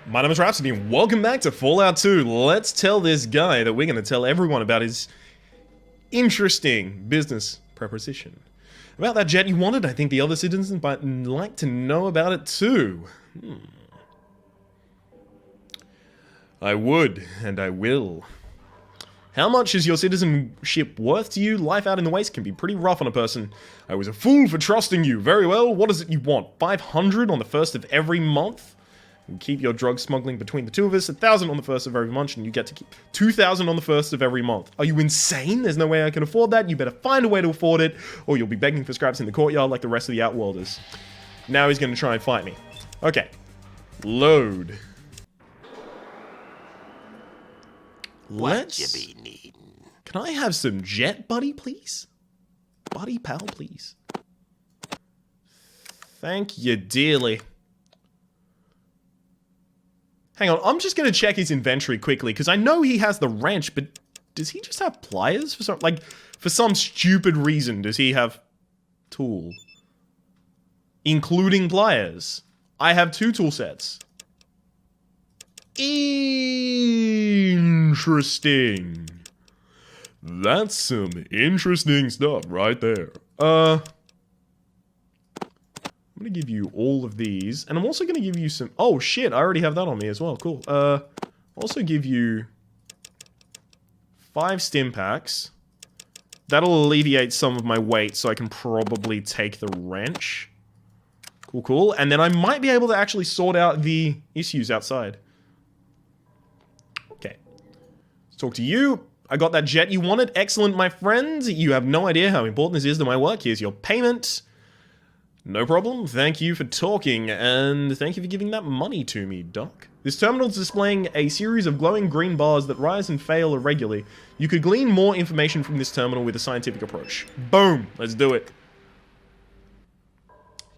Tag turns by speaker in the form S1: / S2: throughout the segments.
S1: My name is Rhapsody and welcome back to Fallout 2. Let's tell this guy that we're going to tell everyone about his interesting business proposition. About that jet you wanted, I think the other citizens might like to know about it too. I would, and I will. How much is your citizenship worth to you? Life out in the waste can be pretty rough on a person. I was a fool for trusting you. Very well, what is it you want? 500 on the first of every month? And keep your drug smuggling between the two of us. 1,000 on the first of every month, and you get to keep 2,000 on the first of every month. Are you insane? There's no way I can afford that. You better find a way to afford it, or you'll be begging for scraps in the courtyard like the rest of the Outworlders. Now he's going to try and fight me. Okay. Load.
S2: What you be needing?
S1: Can I have some jet, buddy, please? Buddy, pal, please. Thank you dearly. Hang on, I'm just going to check his inventory quickly, because I know he has the wrench, but does he just have pliers? For some stupid reason, does he have tool? Including pliers. I have 2 tool sets. Interesting. That's some interesting stuff right there. I'm going to give you all of these, and I'm also going to give you some... Oh, shit, I already have that on me as well. Cool. Also give you 5 stim packs. That'll alleviate some of my weight, so I can probably take the wrench. Cool, cool. And then I might be able to actually sort out the issues outside. Okay. Let's talk to you. I got that jet you wanted. Excellent, my friend. You have no idea how important this is to my work. Here's your payment. No problem. Thank you for talking, and thank you for giving that money to me, Doc. This terminal is displaying a series of glowing green bars that rise and fail irregularly. You could glean more information from this terminal with a scientific approach. Boom! Let's do it.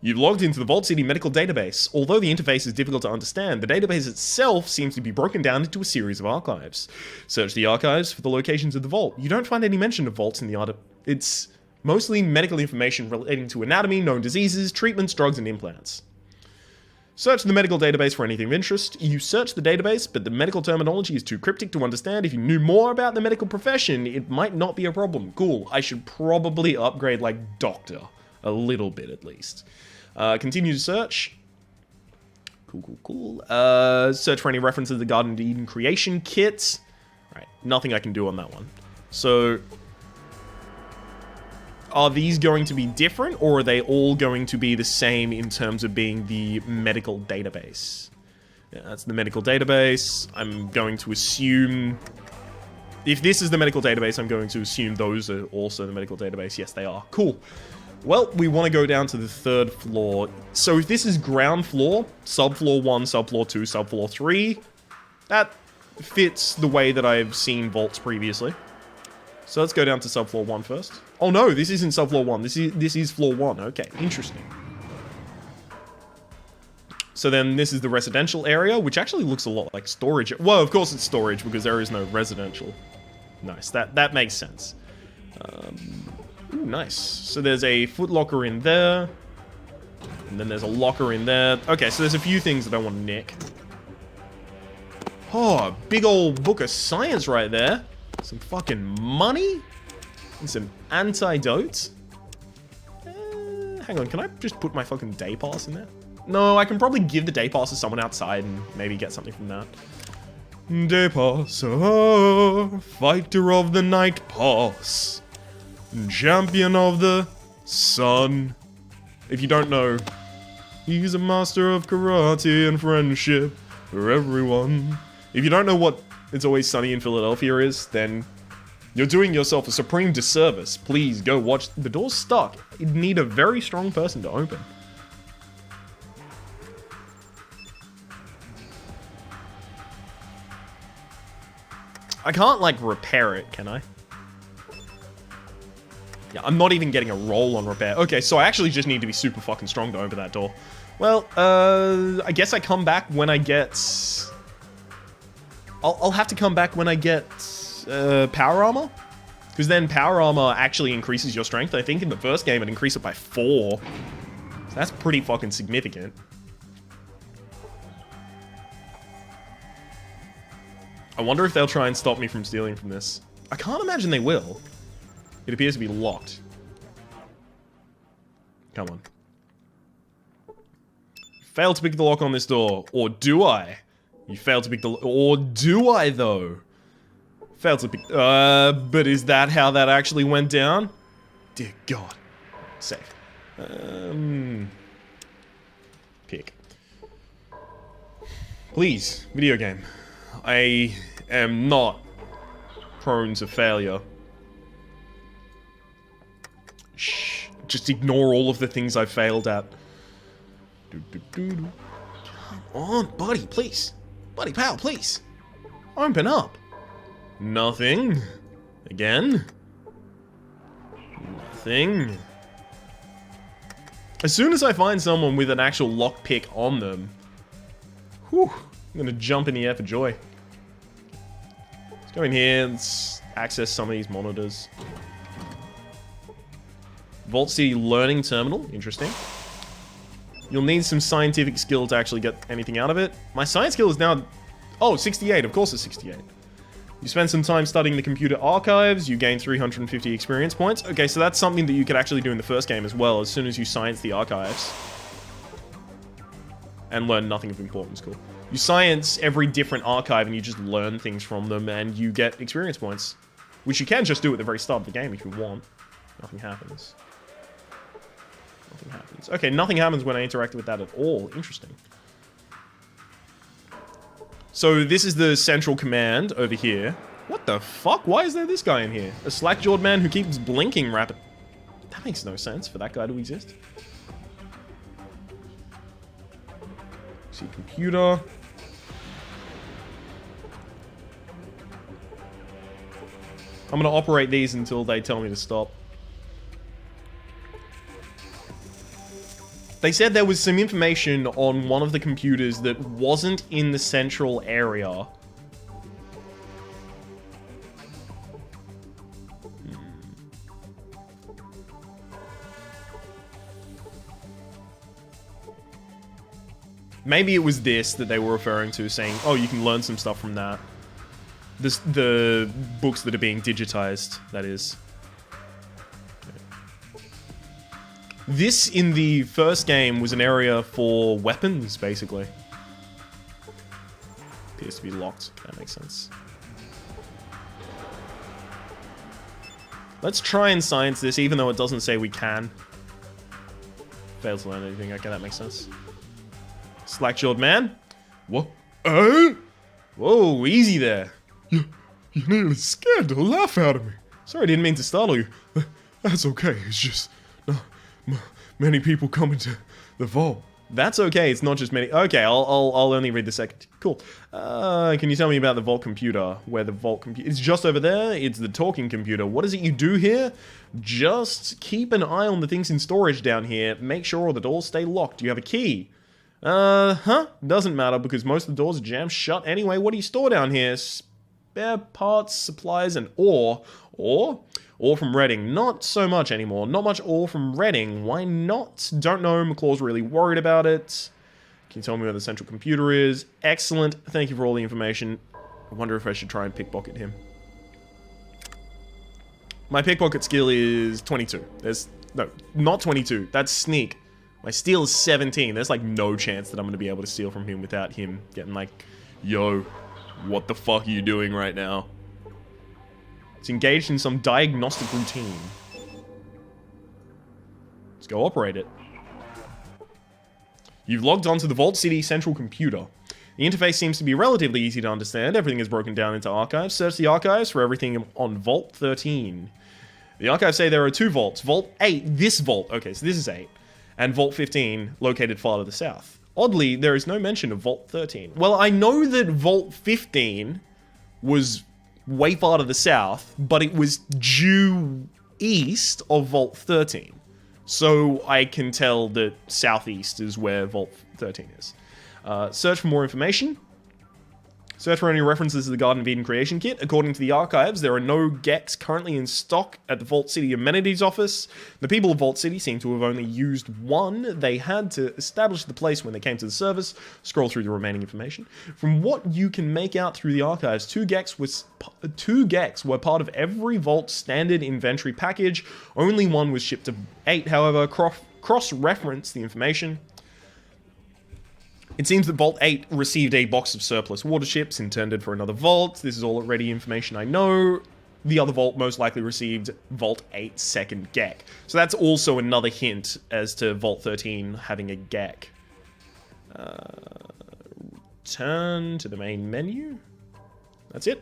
S1: You've logged into the Vault City medical database. Although the interface is difficult to understand, the database itself seems to be broken down into a series of archives. Search the archives for the locations of the vault. You don't find any mention of vaults in the art. It's mostly medical information relating to anatomy, known diseases, treatments, drugs, and implants. Search the medical database for anything of interest. You search the database, but the medical terminology is too cryptic to understand. If you knew more about the medical profession, it might not be a problem. Cool. I should probably upgrade, like, doctor. A little bit, at least. Continue to search. Cool, cool, cool. Search for any reference to the Garden of Eden creation kit. Right, nothing I can do on that one. So, are these going to be different, or are they all going to be the same in terms of being the medical database? Yeah, that's the medical database. I'm going to assume... If this is the medical database, I'm going to assume those are also the medical database. Yes, they are. Cool. Well, we want to go down to the 3rd floor. So if this is ground floor, subfloor 1, subfloor 2, subfloor 3, that fits the way that I've seen vaults previously. So let's go down to subfloor 1 first. Oh no, this isn't subfloor 1. This is floor 1. Okay, interesting. So then this is the residential area, which actually looks a lot like storage. Well, of course it's storage because there is no residential. Nice, that makes sense. Ooh, nice. So there's a footlocker in there. And then there's a locker in there. Okay, so there's a few things that I want to nick. Oh, big old book of science right there. Some fucking money. And some antidotes. Hang on, can I just put my fucking day pass in there? No, I can probably give the day pass to someone outside and maybe get something from that. Day pass, fighter of the night pass. Champion of the sun. If you don't know, he's a master of karate and friendship for everyone. If you don't know what It's Always Sunny in Philadelphia is, then you're doing yourself a supreme disservice. Please go watch. The door's stuck. You'd need a very strong person to open. I can't, like, repair it, can I? Yeah, I'm not even getting a roll on repair. Okay, so I actually just need to be super fucking strong to open that door. Well, I guess I come back when I get... I'll have to come back when I get power armor. Because then power armor actually increases your strength. I think in the first game it increased it by 4. So that's pretty fucking significant. I wonder if they'll try and stop me from stealing from this. I can't imagine they will. It appears to be locked. Come on. Failed to pick the lock on this door. Or do I? You failed to pick the... Or do I, though? Failed to pick... but is that how that actually went down? Dear God. Safe. Pick. Please, video game. I am not prone to failure. Shh. Just ignore all of the things I failed at. Come on, buddy, please. Buddy, pal, please. Open up. Nothing. Again. Nothing. As soon as I find someone with an actual lockpick on them, whew, I'm gonna jump in the air for joy. Let's go in here and access some of these monitors. Vault City Learning Terminal, interesting. You'll need some scientific skill to actually get anything out of it. My science skill is now... Oh, 68, of course it's 68. You spend some time studying the computer archives, you gain 350 experience points. Okay, so that's something that you could actually do in the first game as well, as soon as you science the archives. And learn nothing of importance, cool. You science every different archive and you just learn things from them and you get experience points. Which you can just do at the very start of the game if you want. Nothing happens. Nothing happens. Okay, nothing happens when I interact with that at all. Interesting. So this is the central command over here. What the fuck? Why is there this guy in here? A slack-jawed man who keeps blinking rapid. That makes no sense for that guy to exist. See, computer. I'm gonna operate these until they tell me to stop. They said there was some information on one of the computers that wasn't in the central area. Maybe it was this that they were referring to, saying, oh, you can learn some stuff from that. The books that are being digitized, that is. This, in the first game, was an area for weapons, basically. Appears to be locked. That makes sense. Let's try and science this, even though it doesn't say we can. Fails to learn anything. Okay, that makes sense. Slack-jawed man. What? Whoa, easy there.
S3: You nearly scared the laugh out of me.
S1: Sorry, I didn't mean to startle you.
S3: That's okay. It's just... many people come into the vault.
S1: That's okay, it's not just many. Okay, I'll only read the second. Cool. Can you tell me about the vault computer? Where the vault computer... It's just over there. It's the talking computer. What is it you do here? Just keep an eye on the things in storage down here. Make sure all the doors stay locked. Do you have a key? Doesn't matter because most of the doors are jammed shut anyway. What do you store down here? Spare parts, supplies, and ore. Ore from Reading. Not so much anymore. Not much ore from Reading. Why not? Don't know. McClaw's really worried about it. Can you tell me where the central computer is? Excellent. Thank you for all the information. I wonder if I should try and pickpocket him. My pickpocket skill is 22. No, not 22. That's sneak. My steal is 17. There's like no chance that I'm going to be able to steal from him without him getting like, yo, what the fuck are you doing right now? It's engaged in some diagnostic routine. Let's go operate it. You've logged onto the Vault City central computer. The interface seems to be relatively easy to understand. Everything is broken down into archives. Search the archives for everything on Vault 13. The archives say there are two vaults. Vault 8, this vault. Okay, so this is 8. And Vault 15, located far to the south. Oddly, there is no mention of Vault 13. Well, I know that Vault 15 was way far to the south, but it was due east of Vault 13. So I can tell that southeast is where Vault 13 is. Search for more information. Search for any references to the Garden of Eden creation kit. According to the archives, there are no Geks currently in stock at the Vault City Amenities Office. The people of Vault City seem to have only used one. They had to establish the place when they came to the service. Scroll through the remaining information. From what you can make out through the archives, two Geks were part of every Vault standard inventory package. Only one was shipped to 8, however. Cross-reference the information. It seems that Vault 8 received a box of surplus water ships intended for another Vault. This is already information I know. The other Vault most likely received Vault 8's second Gek. So that's also another hint as to Vault 13 having a Gek. Turn to the main menu. That's it.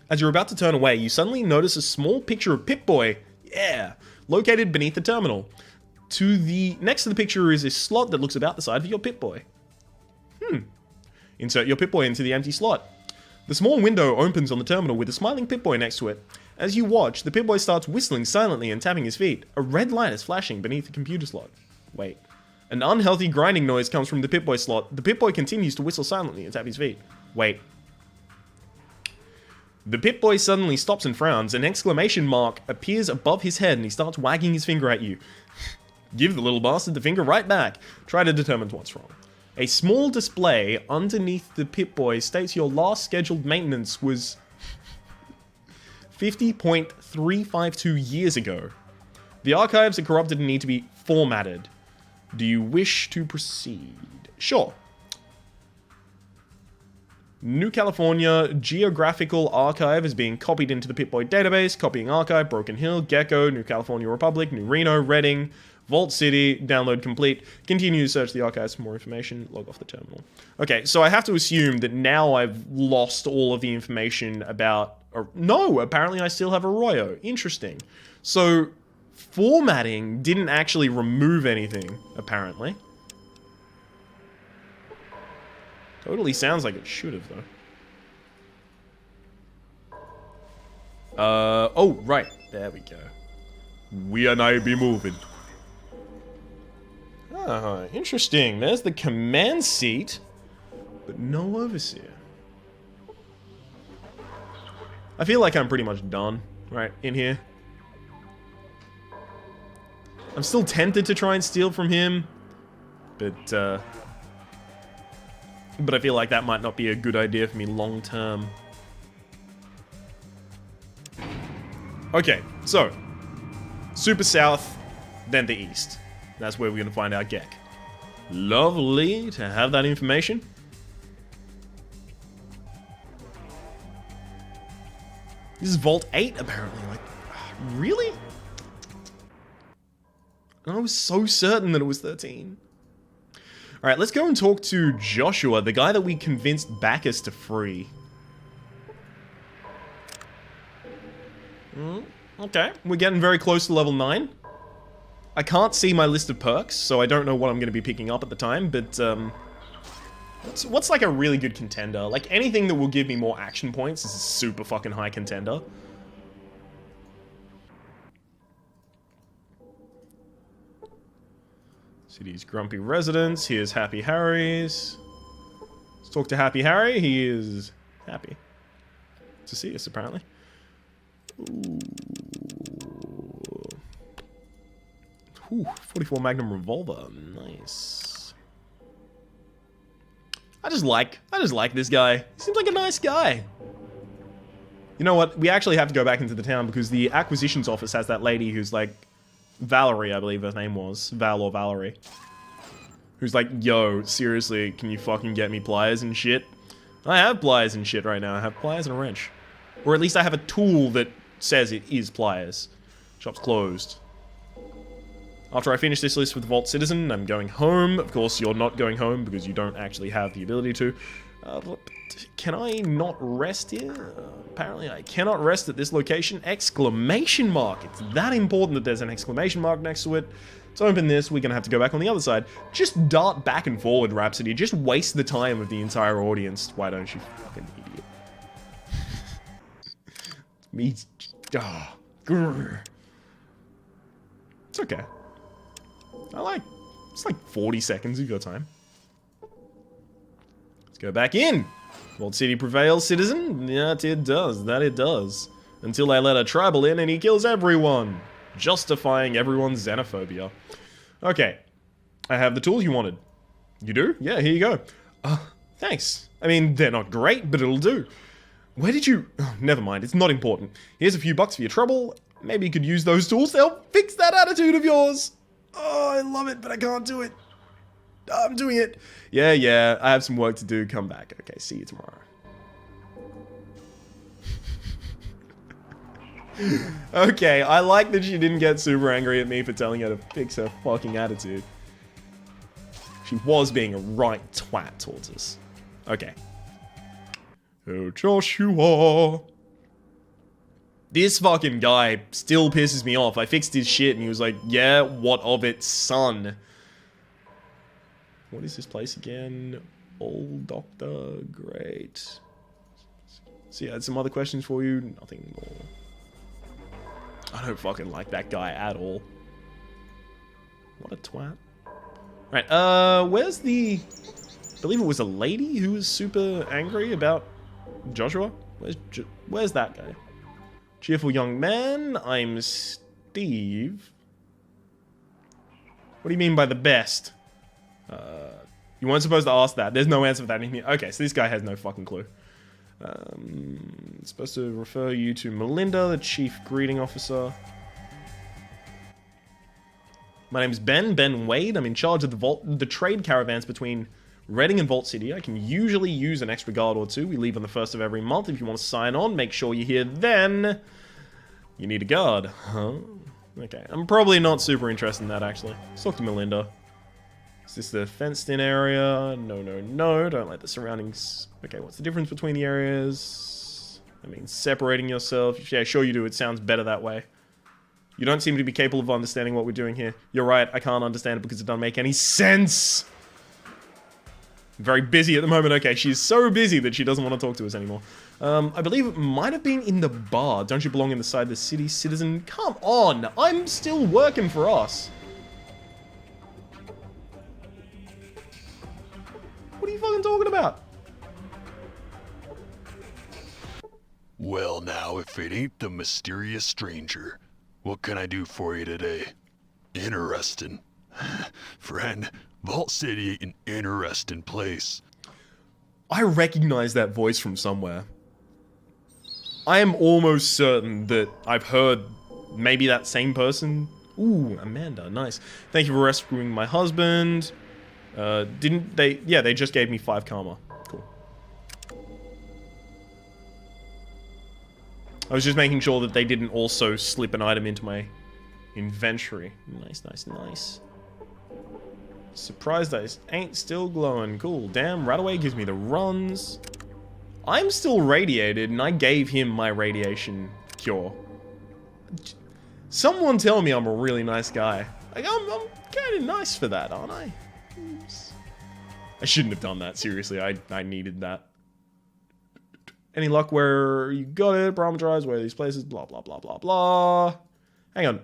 S1: As you're about to turn away, you suddenly notice a small picture of Pip-Boy. Yeah! Located beneath the terminal. Next to the picture is a slot that looks about the size of your Pip-Boy. Insert your Pip-Boy into the empty slot. The small window opens on the terminal with a smiling Pip-Boy next to it. As you watch, the Pip-Boy starts whistling silently and tapping his feet. A red light is flashing beneath the computer slot. Wait. An unhealthy grinding noise comes from the Pip-Boy slot. The Pip-Boy continues to whistle silently and tap his feet. Wait. The Pip-Boy suddenly stops and frowns. An exclamation mark appears above his head and he starts wagging his finger at you. Give the little bastard the finger right back. Try to determine what's wrong. A small display underneath the Pip-Boy states your last scheduled maintenance was 50.352 years ago. The archives are corrupted and need to be formatted. Do you wish to proceed? Sure. New California Geographical Archive is being copied into the Pip-Boy database. Copying archive, Broken Hill, Gecko, New California Republic, New Reno, Redding, Vault City, download complete. Continue to search the archives for more information. Log off the terminal. Okay, so I have to assume that now I've lost all of the information about... no, apparently I still have Arroyo. Interesting. So, formatting didn't actually remove anything, apparently. Totally sounds like it should have, though. Oh, right. There we go.
S3: We are now be moving.
S1: Ah, interesting. There's the command seat, but no overseer. I feel like I'm pretty much done, right, in here. I'm still tempted to try and steal from him, but I feel like that might not be a good idea for me long term. Okay, so super south, then the east. That's where we're going to find our Gek. Lovely to have that information. This is Vault 8, apparently. Like, really? I was so certain that it was 13. Alright, let's go and talk to Joshua, the guy that we convinced Bacchus to free. Okay, we're getting very close to level 9. I can't see my list of perks, so I don't know what I'm going to be picking up at the time, but, what's like a really good contender? Like, anything that will give me more action points is a super fucking high contender. City's grumpy residents. Here's Happy Harry's. Let's talk to Happy Harry. He is happy to see us, apparently. Ooh, 44 Magnum revolver. Nice. I just like this guy. He seems like a nice guy. You know what? We actually have to go back into the town because the acquisitions office has that lady who's like Valerie, I believe her name was. Val or Valerie. Who's like, yo, seriously, can you fucking get me pliers and shit? I have pliers and shit right now. I have pliers and a wrench. Or at least I have a tool that says it is pliers. Shop's closed. After I finish this list with Vault Citizen, I'm going home. Of course, you're not going home because you don't actually have the ability to. Can I not rest here? Apparently I cannot rest at this location. Exclamation mark! It's that important that there's an exclamation mark next to it. Let's open this. We're going to have to go back on the other side. Just dart back and forward, Rhapsody. Just waste the time of the entire audience. Why don't you fucking idiot? Me. Grr. It's okay. It's like 40 seconds of your time. Let's go back in. Vault City prevails, citizen. That it does. That it does. Until they let a tribal in and he kills everyone. Justifying everyone's xenophobia. Okay. I have the tools you wanted. You do? Yeah, here you go. Thanks. I mean, they're not great, but it'll do. Where did you... Oh, never mind, it's not important. Here's a few bucks for your trouble. Maybe you could use those tools to help fix that attitude of yours. Oh, I love it, but I can't do it. I'm doing it. Yeah, I have some work to do. Come back. Okay, see you tomorrow. Okay, I like that she didn't get super angry at me for telling her to fix her fucking attitude. She was being a right twat towards us. Okay. Oh, Joshua. This fucking guy still pisses me off. I fixed his shit and he was like, yeah, what of it, son? What is this place again? Old Doctor, great. So yeah, I had some other questions for you. Nothing more. I don't fucking like that guy at all. What a twat. Right, where's the... I believe it was a lady who was super angry about Joshua? Where's that guy? Cheerful young man, I'm Steve. What do you mean by the best? You weren't supposed to ask that. There's no answer for that in here. Okay, so this guy has no fucking clue. It's supposed to refer you to Melinda, the chief greeting officer. My name is Ben Wade. I'm in charge of the trade caravans between Reading and Vault City. I can usually use an extra guard or two. We leave on the 1st of every month. If you want to sign on, make sure you're here then. You need a guard, huh? Okay, I'm probably not super interested in that, actually. Let's talk to Melinda. Is this the fenced-in area? No. Don't like the surroundings. Okay, what's the difference between the areas? I mean, separating yourself. Yeah, sure you do. It sounds better that way. You don't seem to be capable of understanding what we're doing here. You're right, I can't understand it because it doesn't make any sense. I'm very busy at the moment. Okay, she's so busy that she doesn't want to talk to us anymore. I believe it might have been in the bar. Don't you belong inside the city, citizen? Come on, I'm still working for us. What are you fucking talking about?
S4: Well now, if it ain't the mysterious stranger, what can I do for you today? Interesting. Friend, Vault City ain't an interesting place.
S1: I recognize that voice from somewhere. I am almost certain that I've heard maybe that same person. Ooh, Amanda, nice. Thank you for rescuing my husband. Didn't they? Yeah, they just gave me 5 karma. Cool. I was just making sure that they didn't also slip an item into my inventory. Nice. Surprised I ain't still glowing. Cool. Damn, Radaway gives me the runs. I'm still radiated, and I gave him my radiation cure. Someone tell me I'm a really nice guy. Like, I'm kind of nice for that, aren't I? Oops. I shouldn't have done that, seriously. I needed that. Any luck where you got it? Barometerize, where are these places? Blah, blah, blah, blah, blah. Hang on.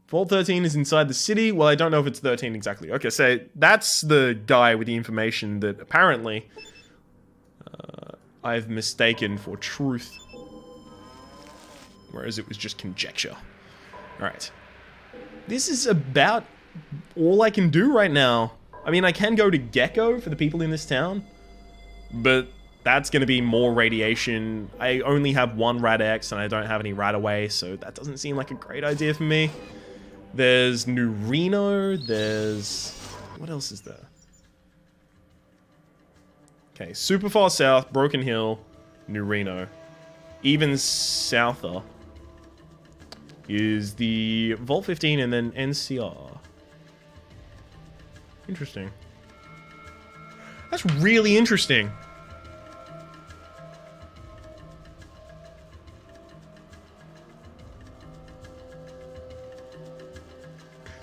S1: Vault 13 is inside the city. Well, I don't know if it's 13 exactly. Okay, so that's the guy with the information that apparently I've mistaken for truth. Whereas it was just conjecture. Alright. This is about all I can do right now. I mean, I can go to Gecko for the people in this town. But that's going to be more radiation. I only have 1 Rad-X and I don't have any Radaway, so that doesn't seem like a great idea for me. There's New Reno, there's... What else is there? Okay, super far south, Broken Hill, New Reno. Even souther is the Vault 15 and then NCR. Interesting. That's really interesting.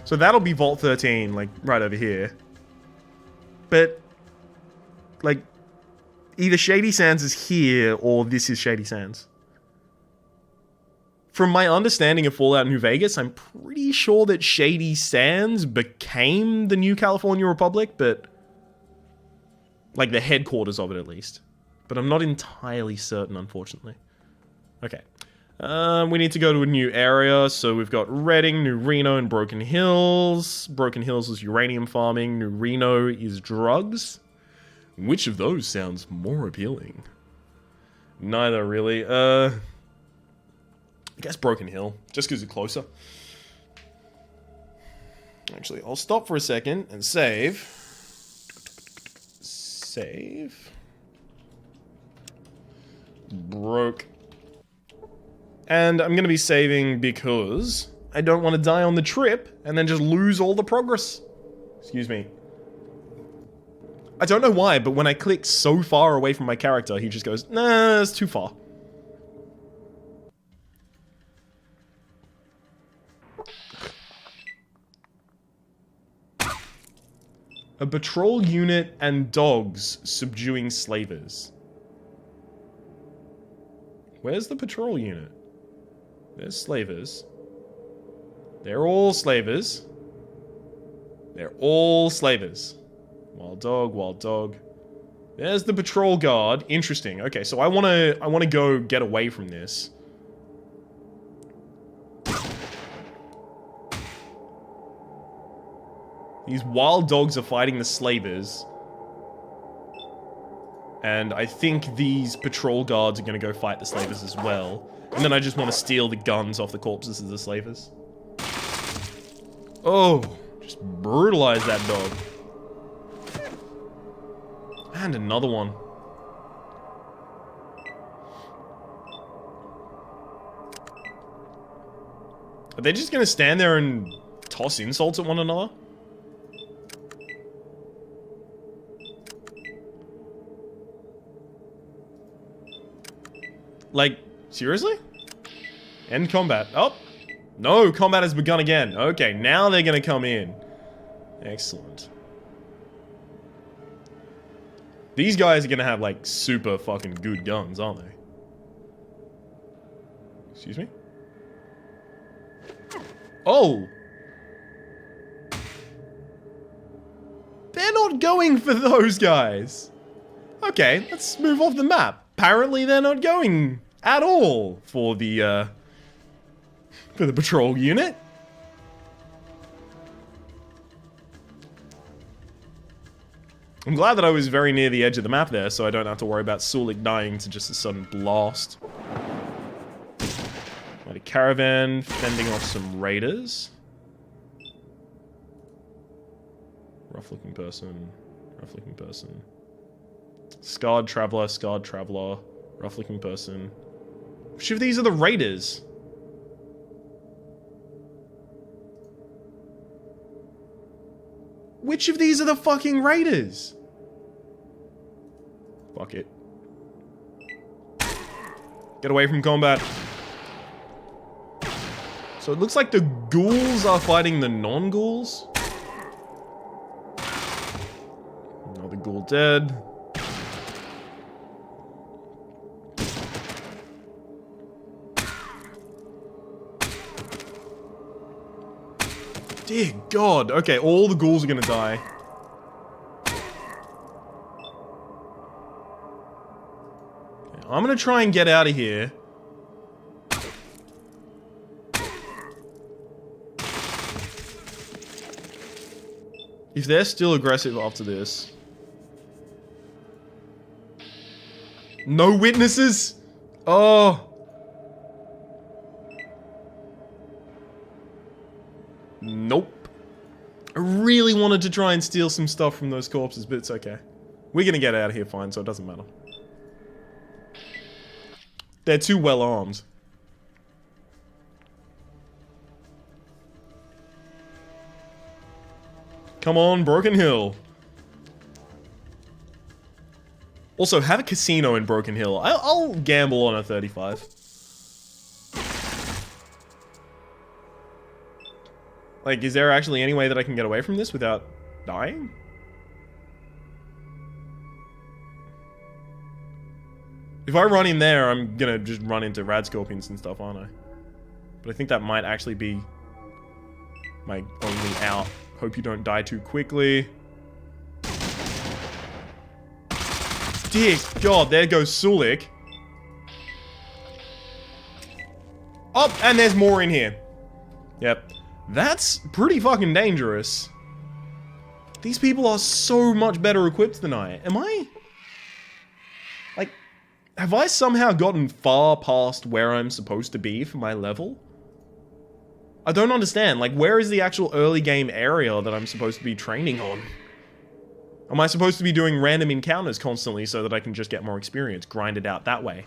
S1: So that'll be Vault 13, like, right over here. But, like, either Shady Sands is here, or this is Shady Sands. From my understanding of Fallout New Vegas, I'm pretty sure that Shady Sands became the new California Republic, but... Like the headquarters of it, at least. But I'm not entirely certain, unfortunately. Okay. We need to go to a new area, so we've got Reading, New Reno, and Broken Hills. Broken Hills is uranium farming, New Reno is drugs. Which of those sounds more appealing? Neither, really. I guess Broken Hill, just because it's closer. Actually, I'll stop for a second and save. Save. Broke. And I'm going to be saving because I don't want to die on the trip and then just lose all the progress. Excuse me. I don't know why, but when I click so far away from my character, he just goes, nah, it's too far. A patrol unit and dogs subduing slavers. Where's the patrol unit? There's slavers. They're all slavers. They're all slavers. Wild dog, wild dog. There's the patrol guard. Interesting. Okay, so I wanna go get away from this. These wild dogs are fighting the slavers. And I think these patrol guards are gonna go fight the slavers as well. And then I just want to steal the guns off the corpses of the slavers. Oh, just brutalize that dog. And another one. Are they just gonna stand there and toss insults at one another? Like, seriously? End combat. Oh! No, combat has begun again. Okay, now they're gonna come in. Excellent. These guys are gonna have, like, super fucking good guns, aren't they? Excuse me? Oh! They're not going for those guys! Okay, let's move off the map. Apparently they're not going at all for the patrol unit. I'm glad that I was very near the edge of the map there, so I don't have to worry about Sulik dying to just a sudden blast. Got a caravan fending off some raiders. Rough-looking person. Rough-looking person. Scarred traveler, rough-looking person. Which of these are the raiders? Which of these are the fucking raiders? Fuck it. Get away from combat. So it looks like the ghouls are fighting the non-ghouls. Another ghoul dead. Dear God. Okay, all the ghouls are gonna die. Okay, I'm gonna try and get out of here. If they're still aggressive after this. No witnesses? Oh. Nope. I really wanted to try and steal some stuff from those corpses, but it's okay. We're gonna get out of here fine, so it doesn't matter. They're too well armed. Come on, Broken Hill. Also, have a casino in Broken Hill. I'll gamble on a 35. Like, is there actually any way that I can get away from this without dying? If I run in there, I'm gonna just run into rad scorpions and stuff, aren't I? But I think that might actually be my only out. Hope you don't die too quickly. dear God, there goes Sulik. Oh, and there's more in here. Yep. That's pretty fucking dangerous. These people are so much better equipped than I. Am I? Like, have I somehow gotten far past where I'm supposed to be for my level? I don't understand. Like, where is the actual early game area that I'm supposed to be training on? Am I supposed to be doing random encounters constantly so that I can just get more experience, grind it out that way?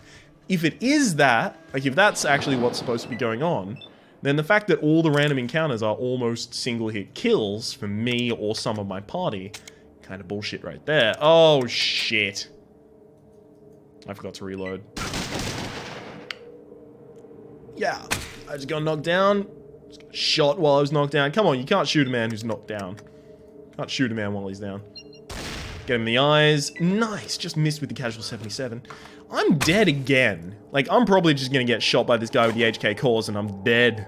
S1: If it is that, like if that's actually what's supposed to be going on, then the fact that all the random encounters are almost single-hit kills for me or some of my party, kind of bullshit right there. Oh, shit. I forgot to reload. Yeah, I just got knocked down. Just got shot while I was knocked down. Come on, you can't shoot a man who's knocked down. Can't shoot a man while he's down. Get him in the eyes. Nice, just missed with the casual 77. I'm dead again. Like, I'm probably just gonna get shot by this guy with the HK cores and I'm dead.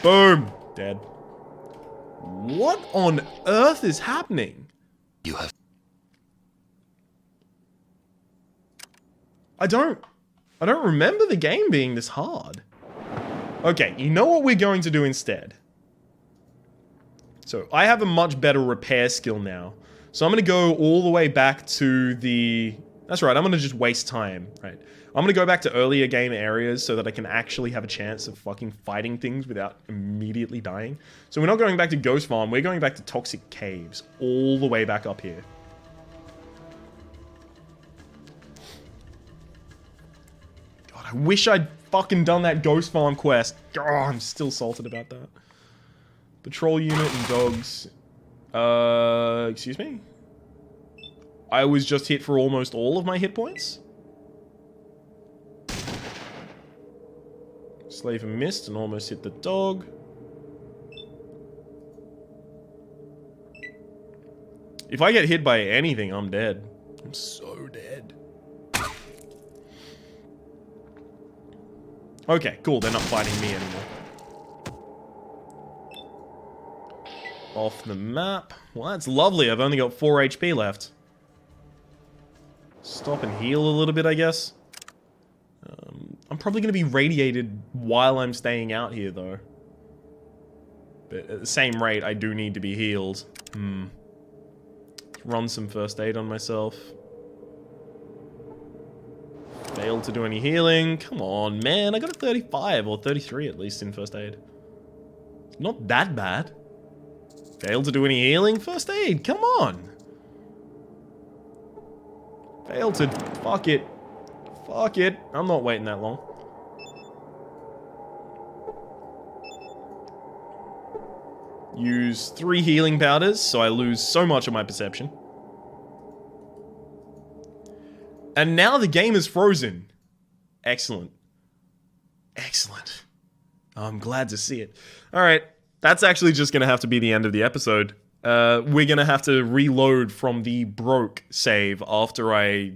S1: Boom! Dead. What on earth is happening?
S2: You have...
S1: I don't remember the game being this hard. Okay, you know what we're going to do instead? So, I have a much better repair skill now. So I'm gonna go all the way back to the... That's right, I'm gonna just waste time, right? I'm gonna go back to earlier game areas so that I can actually have a chance of fucking fighting things without immediately dying. So we're not going back to Ghost Farm, we're going back to Toxic Caves, all the way back up here. God, I wish I'd fucking done that Ghost Farm quest. God, I'm still salted about that. Patrol unit and dogs. Excuse me? I was just hit for almost all of my hit points? Slaver missed and almost hit the dog. If I get hit by anything, I'm dead. I'm so dead. Okay, cool. They're not fighting me anymore. Off the map. Well, that's lovely. I've only got 4 HP left. Stop and heal a little bit, I guess. I'm probably going to be radiated while I'm staying out here, though. But at the same rate, I do need to be healed. Run some first aid on myself. Failed to do any healing. Come on, man. I got a 35 or 33 at least in first aid. Not that bad. Failed to do any healing? First aid, come on! Failed to... Fuck it. Fuck it. I'm not waiting that long. Use 3 healing powders, so I lose so much of my perception. And now the game is frozen. Excellent. Excellent. I'm glad to see it. Alright. That's actually just going to have to be the end of the episode. We're going to have to reload from the broke save after I,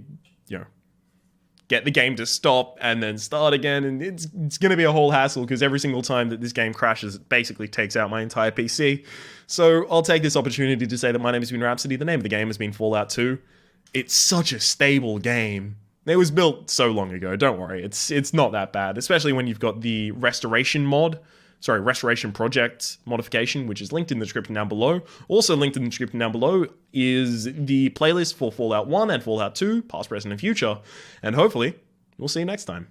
S1: get the game to stop and then start again. And it's going to be a whole hassle because every single time that this game crashes, it basically takes out my entire PC. So I'll take this opportunity to say that my name has been Rhapsody. The name of the game has been Fallout 2. It's such a stable game. It was built so long ago. Don't worry. It's not that bad, especially when you've got the restoration project modification, which is linked in the description down below. Also linked in the description down below is the playlist for Fallout 1 and Fallout 2, past, present, and future. And hopefully, we'll see you next time.